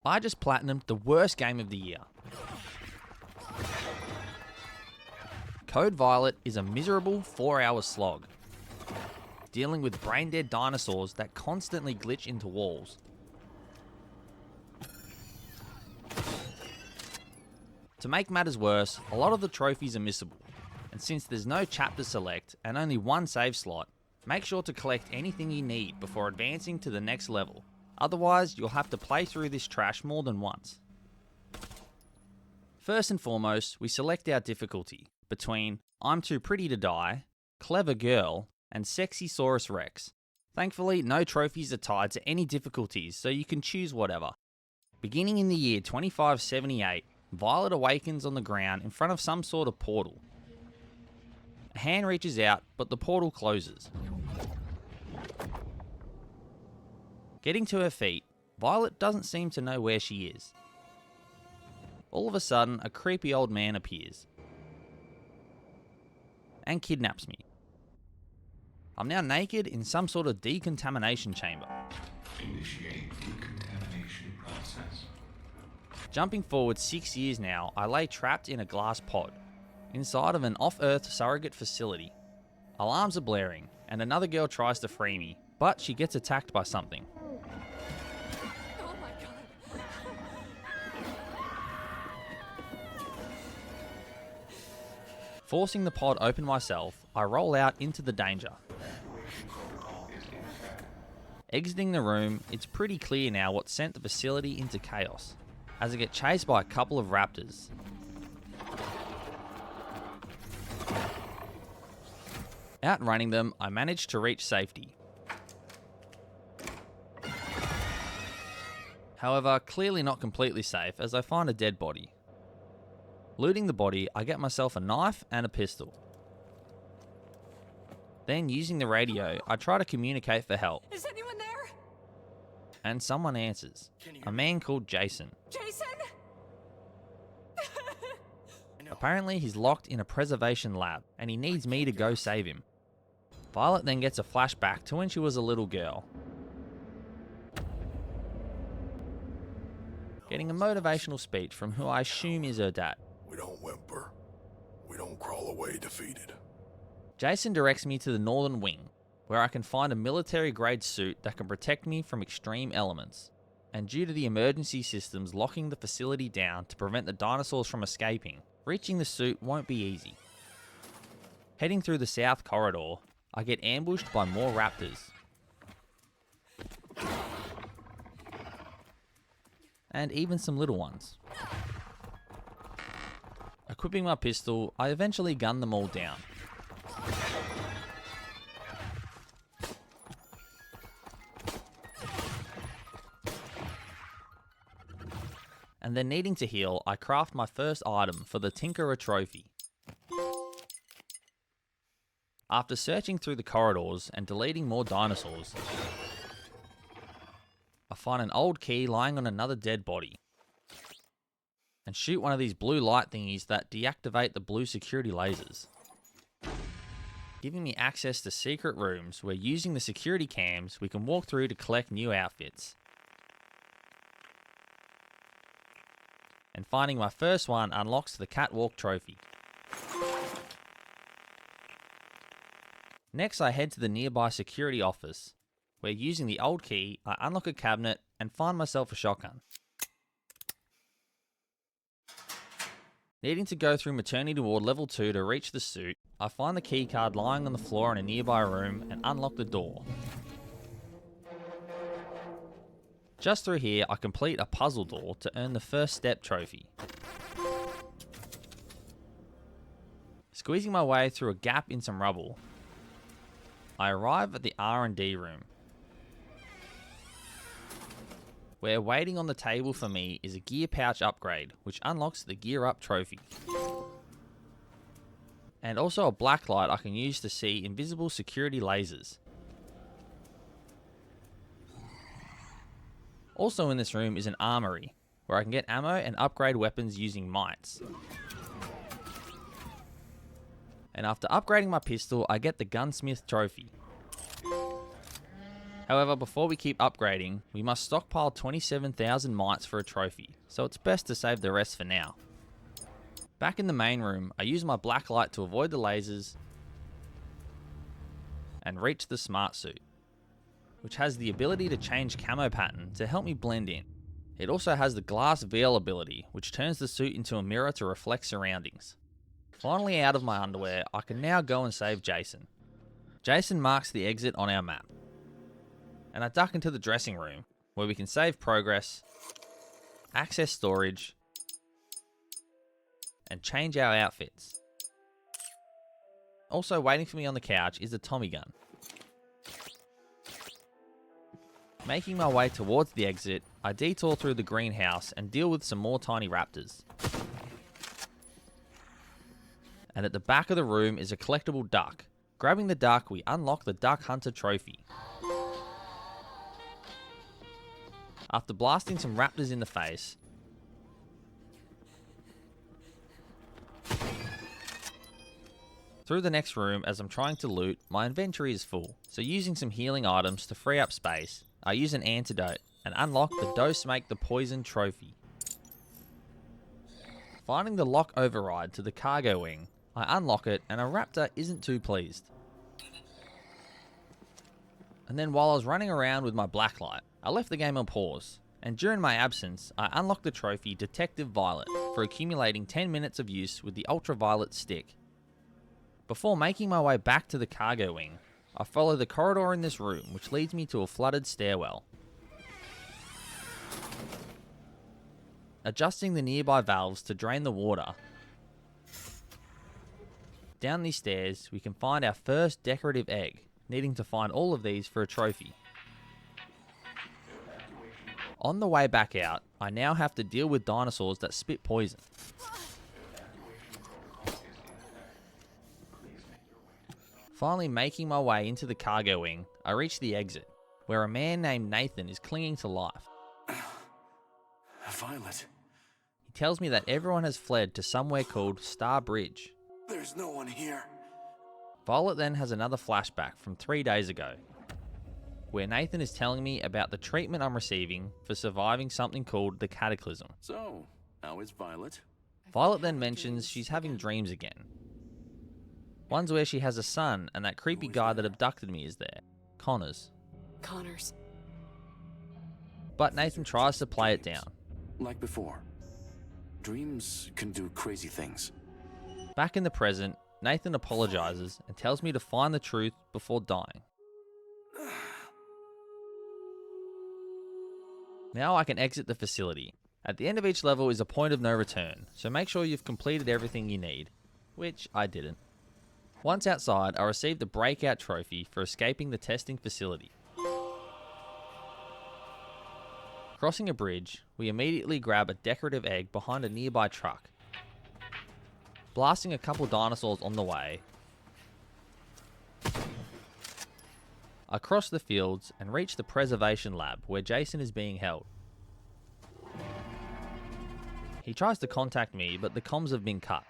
I just platinumed the worst game of the year. Code Violet is a miserable 4-hour slog, dealing with brain-dead dinosaurs that constantly glitch into walls. To make matters worse, a lot of the trophies are missable, and since there's no chapter select and only one save slot, make sure to collect anything you need before advancing to the next level. Otherwise, you'll have to play through this trash more than once. First and foremost, we select our difficulty between I'm Too Pretty to Die, Clever Girl, and Sexy Saurus Rex. Thankfully, no trophies are tied to any difficulties, so you can choose whatever. Beginning in the year 2578, Violet awakens on the ground in front of some sort of portal. A hand reaches out, but the portal closes. Getting to her feet, Violet doesn't seem to know where she is. All of a sudden, a creepy old man appears and kidnaps me. I'm now naked in some sort of decontamination chamber. Initiate decontamination process. Jumping forward 6 years now, I lay trapped in a glass pod, inside of an off-Earth surrogate facility. Alarms are blaring, and another girl tries to free me, but she gets attacked by something. Oh my god. Forcing the pod open myself, I roll out into the danger. Exiting the room, it's pretty clear now what sent the facility into chaos, as I get chased by a couple of raptors. Outrunning them, I manage to reach safety. However, clearly not completely safe as I find a dead body. Looting the body, I get myself a knife and a pistol. Then, using the radio, I try to communicate for help. Is anyone there? And someone answers. A man called Jason. Jason? Apparently he's locked in a preservation lab and he needs me to go save him. Violet then gets a flashback to when she was a little girl, getting a motivational speech from who I assume is her dad. We don't whimper. We don't crawl away defeated. Jason directs me to the northern wing, where I can find a military-grade suit that can protect me from extreme elements. And due to the emergency systems locking the facility down to prevent the dinosaurs from escaping, reaching the suit won't be easy. Heading through the south corridor, I get ambushed by more raptors. And even some little ones. Equipping my pistol, I eventually gun them all down. And then needing to heal, I craft my first item for the Tinkerer trophy. After searching through the corridors and deleting more dinosaurs, I find an old key lying on another dead body, and shoot one of these blue light thingies that deactivate the blue security lasers, giving me access to secret rooms where using the security cams we can walk through to collect new outfits. And finding my first one unlocks the catwalk trophy. Next I head to the nearby security office, where using the old key I unlock a cabinet and find myself a shotgun. Needing to go through maternity ward level 2 to reach the suit, I find the key card lying on the floor in a nearby room and unlock the door. Just through here I complete a puzzle door to earn the first step trophy. Squeezing my way through a gap in some rubble, I arrive at the R&D room, where waiting on the table for me is a gear pouch upgrade, which unlocks the Gear Up trophy. And also a black light I can use to see invisible security lasers. Also in this room is an armory, where I can get ammo and upgrade weapons using mites. And after upgrading my pistol, I get the Gunsmith trophy. However, before we keep upgrading, we must stockpile 27,000 mites for a trophy, so it's best to save the rest for now. Back in the main room, I use my black light to avoid the lasers and reach the smart suit, which has the ability to change camo pattern to help me blend in. It also has the glass veil ability, which turns the suit into a mirror to reflect surroundings. Finally out of my underwear, I can now go and save Jason. Jason marks the exit on our map, and I duck into the dressing room, where we can save progress, access storage, and change our outfits. Also waiting for me on the couch is a Tommy gun. Making my way towards the exit, I detour through the greenhouse and deal with some more tiny raptors. And at the back of the room is a collectible duck. Grabbing the duck, we unlock the Duck Hunter trophy. After blasting some raptors in the face, through the next room as I'm trying to loot, my inventory is full, so using some healing items to free up space, I use an antidote and unlock the Dose Make the Poison trophy. Finding the lock override to the cargo wing, I unlock it and a raptor isn't too pleased. And then while I was running around with my blacklight, I left the game on pause, and during my absence, I unlocked the trophy Detective Violet for accumulating 10 minutes of use with the ultraviolet stick. Before making my way back to the cargo wing, I follow the corridor in this room, which leads me to a flooded stairwell. Adjusting the nearby valves to drain the water. Down these stairs, we can find our first decorative egg, needing to find all of these for a trophy. On the way back out, I now have to deal with dinosaurs that spit poison. Finally making my way into the cargo wing, I reach the exit, where a man named Nathan is clinging to life. Violet, He tells me that everyone has fled to somewhere called Star Bridge. there's no one here. Violet then has another flashback from 3 days ago, where Nathan is telling me about the treatment I'm receiving for surviving something called the Cataclysm. So, how is Violet? Violet then mentions she's having dreams again. One's where she has a son and that creepy guy that abducted me is there, Connors. Connors. But Nathan tries to play it down. Like before. Dreams can do crazy things. Back in the present, Nathan apologizes and tells me to find the truth before dying. Now I can exit the facility. At the end of each level is a point of no return, so make sure you've completed everything you need, which I didn't. Once outside, I received a breakout trophy for escaping the testing facility. Crossing a bridge, we immediately grab a decorative egg behind a nearby truck. Blasting a couple dinosaurs on the way, I cross the fields and reach the preservation lab where Jason is being held. He tries to contact me, but the comms have been cut.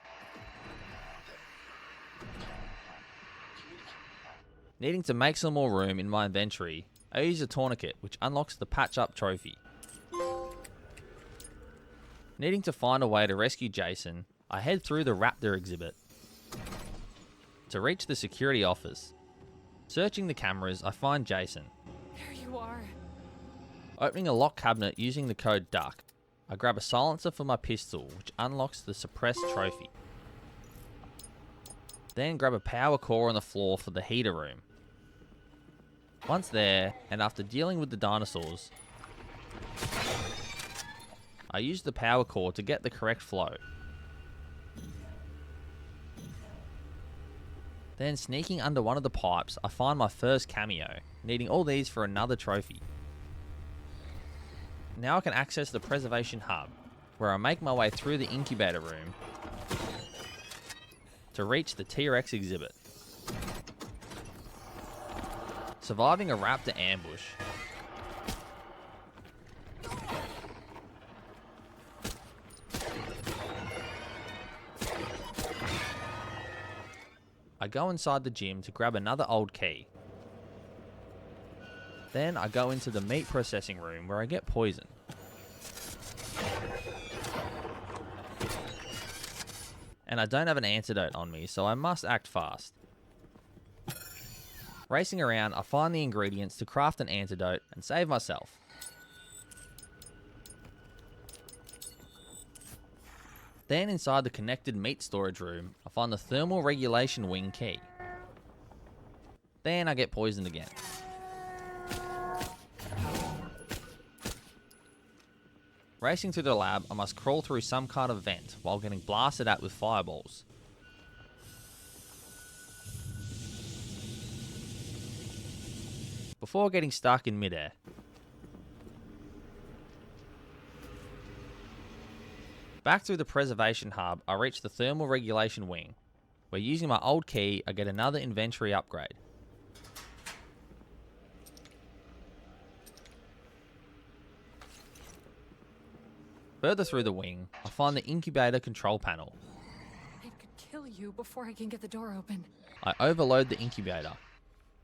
Needing to make some more room in my inventory, I use a tourniquet which unlocks the patch up trophy. Needing to find a way to rescue Jason, I head through the raptor exhibit to reach the security office. Searching the cameras, I find Jason. There you are. Opening a lock cabinet using the code DUCK, I grab a silencer for my pistol, which unlocks the suppressed trophy. Then grab a power core on the floor for the heater room. Once there, and after dealing with the dinosaurs, I use the power core to get the correct flow. Then sneaking under one of the pipes, I find my first cameo, needing all these for another trophy. Now I can access the preservation hub, where I make my way through the incubator room to reach the T-Rex exhibit. Surviving a raptor ambush, I go inside the gym to grab another old key. Then I go into the meat processing room where I get poisoned. And I don't have an antidote on me, so I must act fast. Racing around, I find the ingredients to craft an antidote and save myself. Then inside the connected meat storage room, I find the thermal regulation wing key. Then I get poisoned again. Racing through the lab, I must crawl through some kind of vent while getting blasted at with fireballs. Before getting stuck in midair. Back through the preservation hub, I reach the thermal regulation wing, where using my old key, I get another inventory upgrade. Further through the wing, I find the incubator control panel. It could kill you before I can get the door open. I overload the incubator.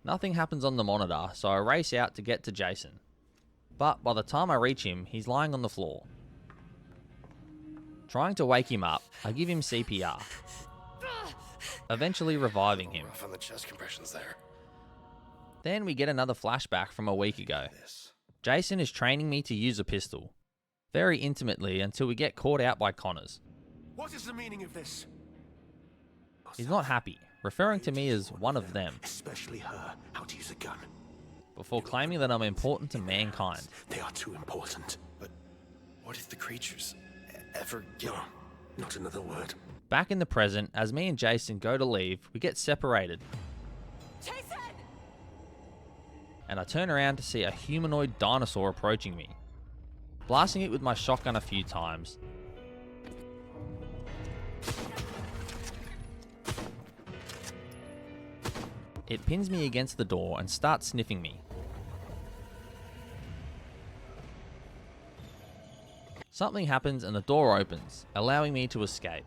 Nothing happens on the monitor, so I race out to get to Jason. But by the time I reach him, he's lying on the floor. Trying to wake him up, I give him CPR, eventually reviving him. Rough on the chest compressions there. Then we get another flashback from a week ago. Jason is training me to use a pistol, very intimately until we get caught out by Connors. What is the meaning of this? He's not happy, referring to me as one of them, Especially her, how to use a gun. before claiming that I'm important to mankind. They are too important. But what if the creatures ever get... No, not another word. Back in the present, as me and Jason go to leave, we get separated, Jason! and I turn around to see a humanoid dinosaur approaching me. Blasting it with my shotgun a few times. It pins me against the door and starts sniffing me. Something happens and the door opens, allowing me to escape.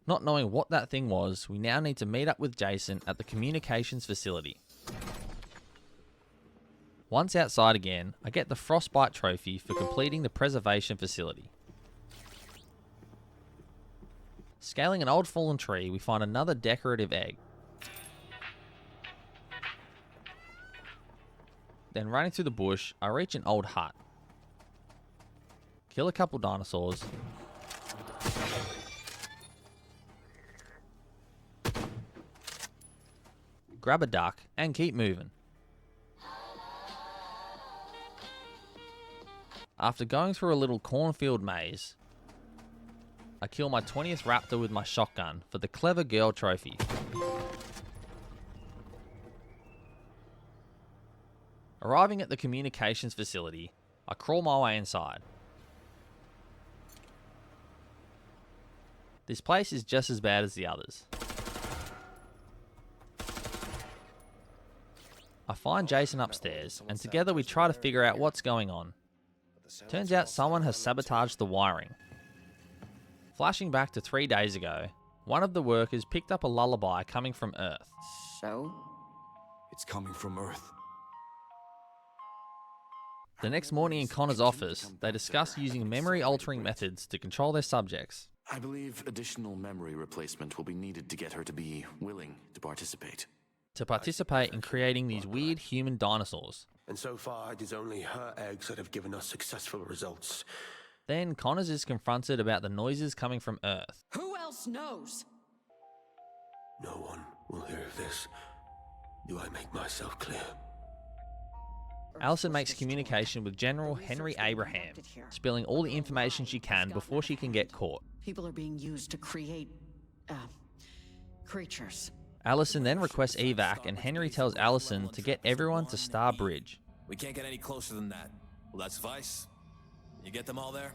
Not knowing what that thing was, we now need to meet up with Jason at the communications facility. Once outside again, I get the Frostbite trophy for completing the preservation facility. Scaling an old fallen tree, we find another decorative egg. Then running through the bush, I reach an old hut. Kill a couple dinosaurs. Grab a duck and keep moving. After going through a little cornfield maze, I kill my 20th raptor with my shotgun for the Clever Girl trophy. Arriving at the communications facility, I crawl my way inside. This place is just as bad as the others. I find Jason upstairs, and together we try to figure out what's going on. Turns out someone has sabotaged the wiring. Flashing back to 3 days ago, one of the workers picked up a lullaby coming from Earth. So? It's coming from Earth. The next morning in Connor's office, they discuss using memory-altering methods to control their subjects. I believe additional memory replacement will be needed to get her to be willing to participate. To participate in creating these weird human dinosaurs. And so far, it is only her eggs that have given us successful results. Then Connors is confronted about the noises coming from Earth. Who else knows? No one will hear of this. Do I make myself clear? Allison makes communication with General Henry Abraham, spilling all the information she can before she can get caught. People are being used to create, creatures. Allison then requests evac, and Henry tells Allison to get everyone to Star Bridge. We can't get any closer than that. Will that suffice? You get them all there?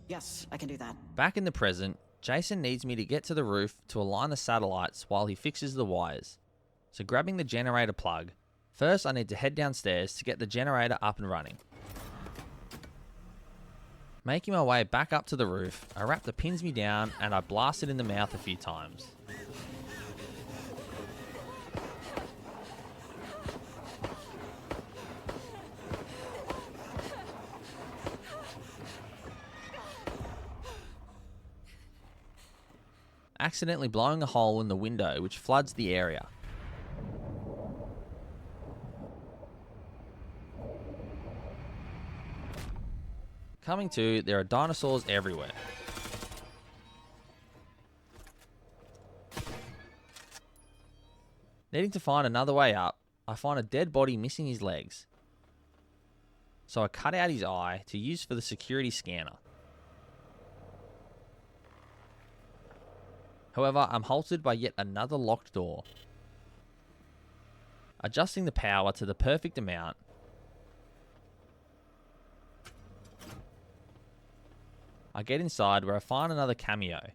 Yes, I can do that. Back in the present, Jason needs me to get to the roof to align the satellites while he fixes the wires. So grabbing the generator plug, first I need to head downstairs to get the generator up and running. Making my way back up to the roof, a raptor pins me down and I blast it in the mouth a few times. accidentally blowing a hole in the window which floods the area. Coming to, there are dinosaurs everywhere. Needing to find another way up, I find a dead body missing his legs. So I cut out his eye to use for the security scanner. However, I'm halted by yet another locked door. Adjusting the power to the perfect amount, I get inside where I find another cameo,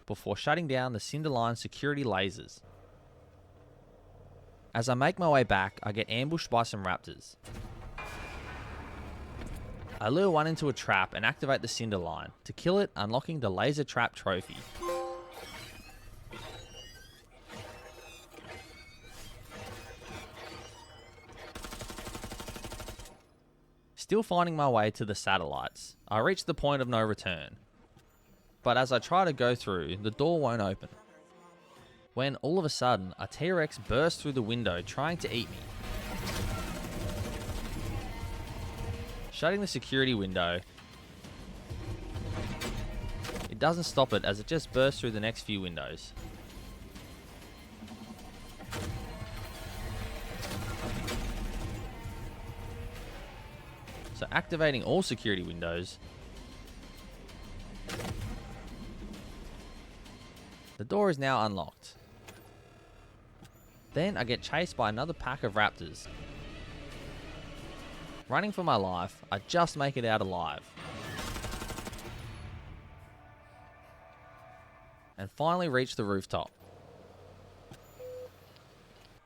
before shutting down the Cinderline security lasers. As I make my way back, I get ambushed by some raptors. I lure one into a trap and activate the Cinderline to kill it, unlocking the laser trap trophy. Still finding my way to the satellites, I reach the point of no return. But as I try to go through, the door won't open. When all of a sudden, a T-Rex bursts through the window trying to eat me. Shutting the security window, it doesn't stop it as it just bursts through the next few windows. So activating all security windows, the door is now unlocked. Then I get chased by another pack of raptors. Running for my life, I just make it out alive. And finally reach the rooftop.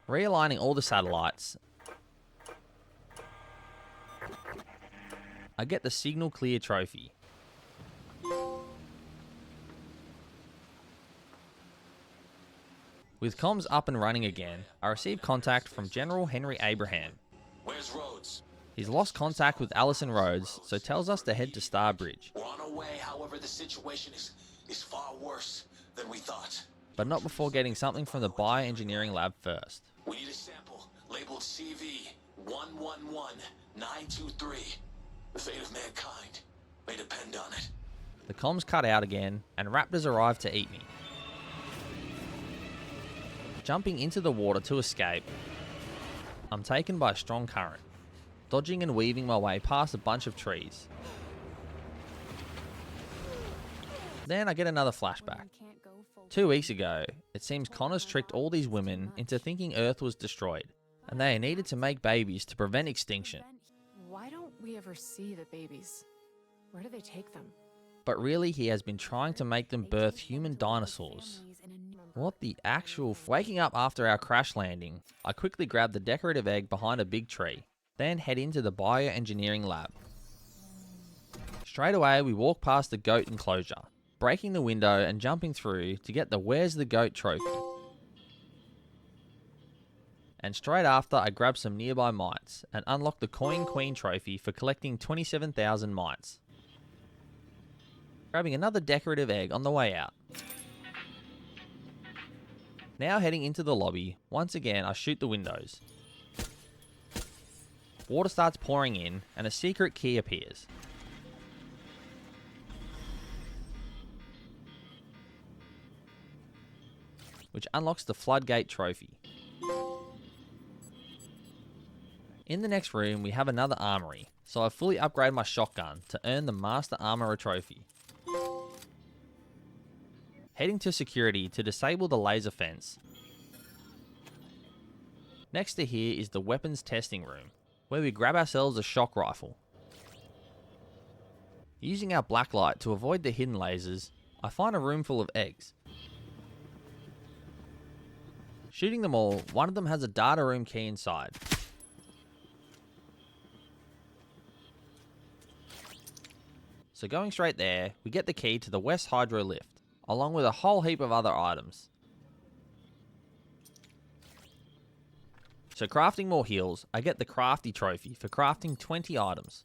Realigning all the satellites, I get the signal clear trophy. With comms up and running again, I receive contact from General Henry Abraham. Where's Rhodes? He's lost contact with Allison Rhodes, so tells us to head to Starbridge. We're on our way, however the situation is far worse than we thought. But not before getting something from the Bioengineering lab first. We need a sample labeled CV111923. The fate of mankind may depend on it. The comms cut out again, and raptors arrive to eat me. Jumping into the water to escape, I'm taken by a strong current, dodging and weaving my way past a bunch of trees. Then I get another flashback. 2 weeks ago, it seems Connor's tricked all these women into thinking Earth was destroyed, and they needed to make babies to prevent extinction. Why don't we ever see the babies? Where do they take them? But really, he has been trying to make them birth human dinosaurs. What the actual... Waking up after our crash landing, I quickly grab the decorative egg behind a big tree, then head into the Bioengineering lab. Straight away, we walk past the goat enclosure, breaking the window and jumping through to get the Where's the Goat trophy. And straight after, I grab some nearby mites and unlock the Coin Queen trophy for collecting 27,000 mites. Grabbing another decorative egg on the way out. Now heading into the lobby, once again I shoot the windows. Water starts pouring in and a secret key appears. Which unlocks the Floodgate trophy. In the next room we have another armory, so I fully upgrade my shotgun to earn the Master Armorer trophy. Heading to security to disable the laser fence. Next to here is the weapons testing room, where we grab ourselves a shock rifle. Using our blacklight to avoid the hidden lasers, I find a room full of eggs. Shooting them all, one of them has a data room key inside. So going straight there, we get the key to the West Hydro lift, along with a whole heap of other items. So crafting more heals, I get the Crafty trophy for crafting 20 items.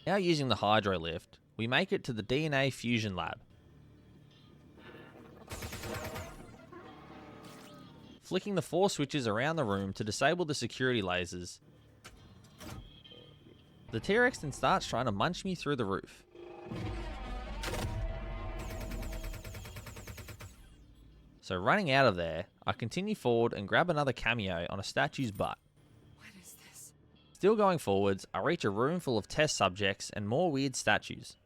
Now using the Hydro lift, we make it to the DNA fusion lab. Flicking the 4 switches around the room to disable the security lasers. The T-Rex then starts trying to munch me through the roof. So running out of there, I continue forward and grab another cameo on a statue's butt. What is this? Still going forwards, I reach a room full of test subjects and more weird statues.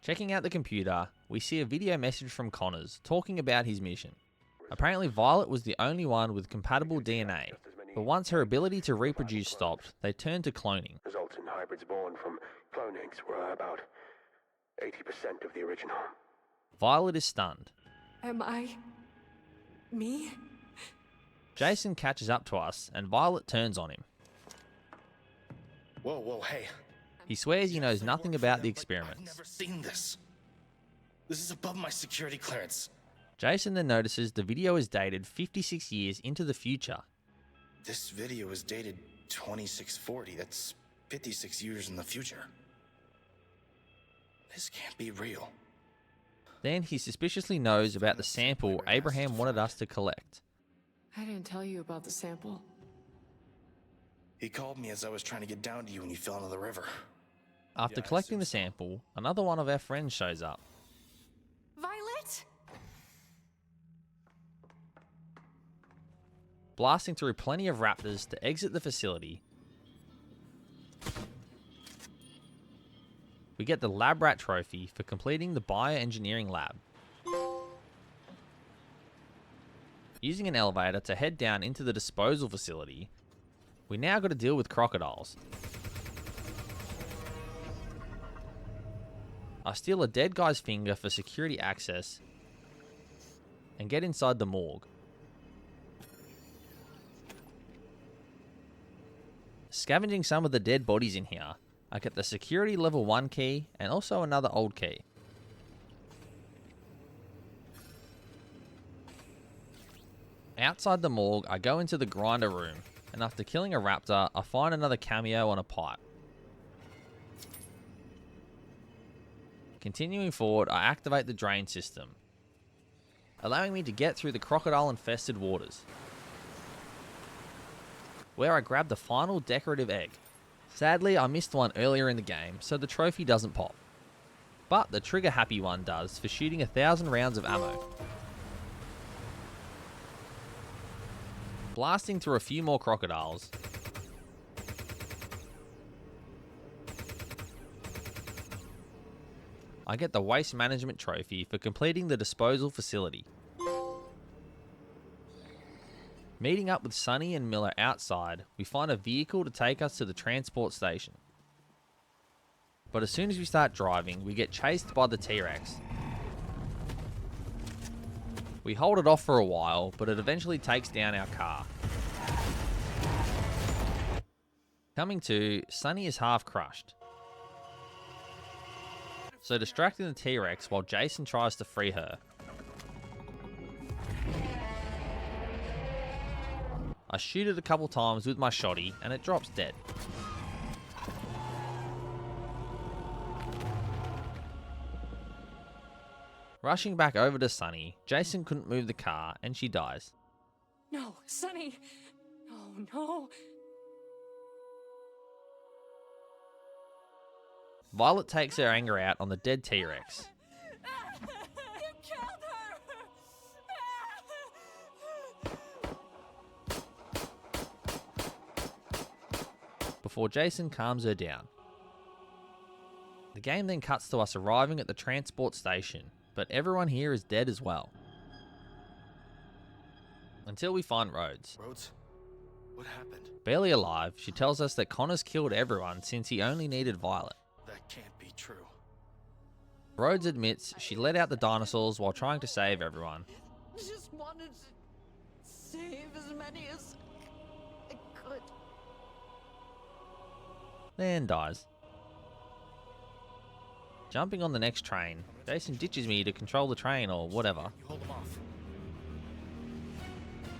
Checking out the computer, we see a video message from Connors talking about his mission. Apparently Violet was the only one with compatible DNA, but once her ability to reproduce stopped, they turned to cloning. Results in hybrids born from clone eggs were about 80% of the original. Violet is stunned. Am I... me? Jason catches up to us and Violet turns on him. Whoa, hey. He swears he knows nothing about the experiments. I've never seen this. This is above my security clearance. Jason then notices the video is dated 56 years into the future. This video is dated 2640. That's 56 years in the future. This can't be real. Then he suspiciously knows about the sample Abraham wanted us to collect. I didn't tell you about the sample. He called me as I was trying to get down to you when you fell into the river. After collecting the sample, another one of our friends shows up. Violet? Blasting through plenty of raptors to exit the facility, we get the Lab Rat trophy for completing the Bioengineering lab. Using an elevator to head down into the disposal facility, we now got to deal with crocodiles. I steal a dead guy's finger for security access and get inside the morgue. Scavenging some of the dead bodies in here, I get the security level 1 key and also another old key. Outside the morgue, I go into the grinder room, and after killing a raptor, I find another cameo on a pipe. Continuing forward, I activate the drain system, allowing me to get through the crocodile-infested waters, where I grab the final decorative egg. Sadly, I missed one earlier in the game, so the trophy doesn't pop. But the trigger-happy one does for shooting 1,000 rounds of ammo. Blasting through a few more crocodiles, I get the Waste Management trophy for completing the disposal facility. Meeting up with Sunny and Miller outside, we find a vehicle to take us to the transport station. But as soon as we start driving, we get chased by the T-Rex. We hold it off for a while, but it eventually takes down our car. Coming to, Sunny is half crushed. So distracting the T-Rex while Jason tries to free her. I shoot it a couple times with my shotty and it drops dead. Rushing back over to Sunny, Jason couldn't move the car and she dies. No, Sunny! No, no! Violet takes her anger out on the dead T-Rex. You killed her! Before Jason calms her down. The game then cuts to us arriving at the transport station, but everyone here is dead as well. Until we find Rhodes. Rhodes? What happened? Barely alive, she tells us that Connor's killed everyone since he only needed Violet. That can't be true. Rhodes admits she let out the dinosaurs while trying to save everyone. I just wanted to save as many as I could. Then dies. Jumping on the next train, Jason ditches me to control the train or whatever, You hold them off.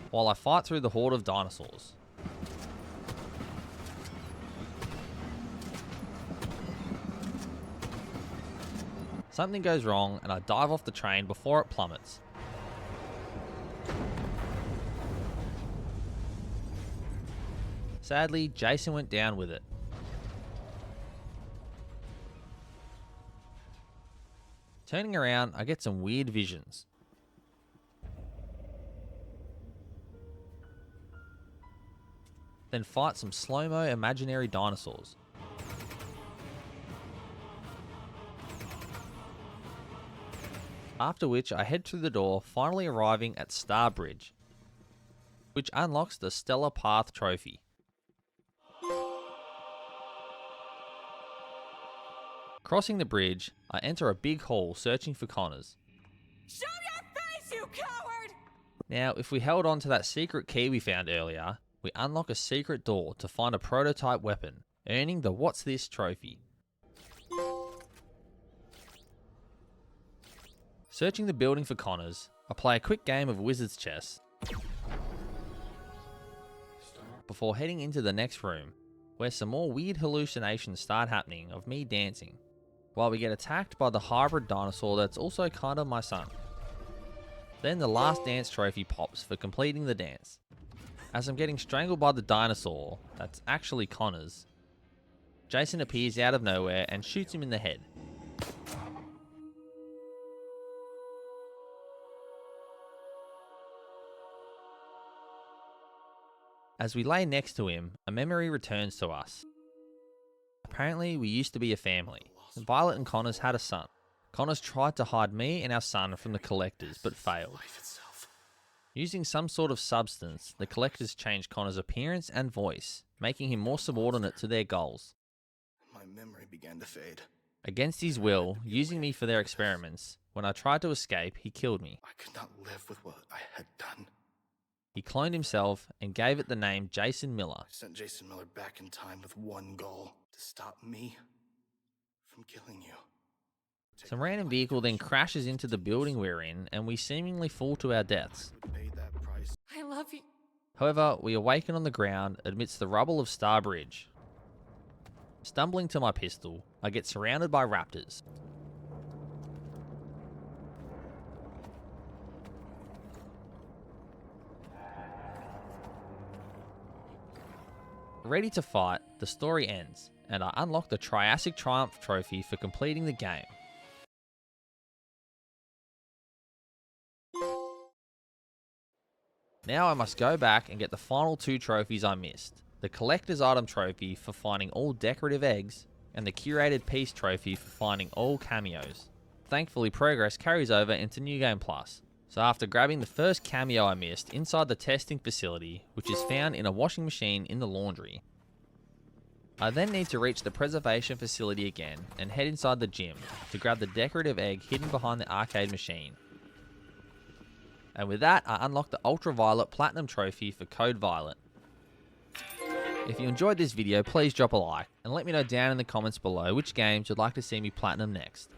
while I fight through the horde of dinosaurs. Something goes wrong and I dive off the train before it plummets. Sadly, Jason went down with it. Turning around, I get some weird visions. Then fight some slow-mo imaginary dinosaurs. After which I head through the door, finally arriving at Star Bridge, which unlocks the Stellar Path trophy. Crossing the bridge, I enter a big hall searching for Connors. Show your face, you coward! Now, if we held on to that secret key we found earlier, we unlock a secret door to find a prototype weapon, earning the What's This trophy. Searching the building for Connors, I play a quick game of Wizard's Chess before heading into the next room, where some more weird hallucinations start happening of me dancing, while we get attacked by the hybrid dinosaur that's also kind of my son. Then the last dance trophy pops for completing the dance. As I'm getting strangled by the dinosaur, that's actually Connors, Jason appears out of nowhere and shoots him in the head. As we lay next to him, a memory returns to us. Apparently, we used to be a family. Violet and Connors had a son. Connors tried to hide me and our son from the collectors, but failed. Using some sort of substance, the collectors changed Connor's appearance and voice, making him more subordinate to their goals. My memory began to fade. Against his will, using me for their experiments, when I tried to escape, he killed me. I could not live with what I had done. He cloned himself and gave it the name Jason Miller. I sent Jason Miller back in time with one goal: to stop me from killing you. Some random vehicle then crashes into the building we're in, and we seemingly fall to our deaths. I paid that price. I love you. However, we awaken on the ground amidst the rubble of Star Bridge. Stumbling to my pistol, I get surrounded by raptors. Ready to fight, the story ends, and I unlock the Triassic Triumph trophy for completing the game. Now I must go back and get the final two trophies I missed. The Collector's Item trophy for finding all decorative eggs, and the Curated Piece trophy for finding all cameos. Thankfully, progress carries over into New Game Plus. So after grabbing the first cameo I missed inside the testing facility, which is found in a washing machine in the laundry, I then need to reach the preservation facility again and head inside the gym to grab the decorative egg hidden behind the arcade machine. And with that, I unlock the Ultraviolet Platinum trophy for Code Violet. If you enjoyed this video, please drop a like and let me know down in the comments below which games you'd like to see me platinum next.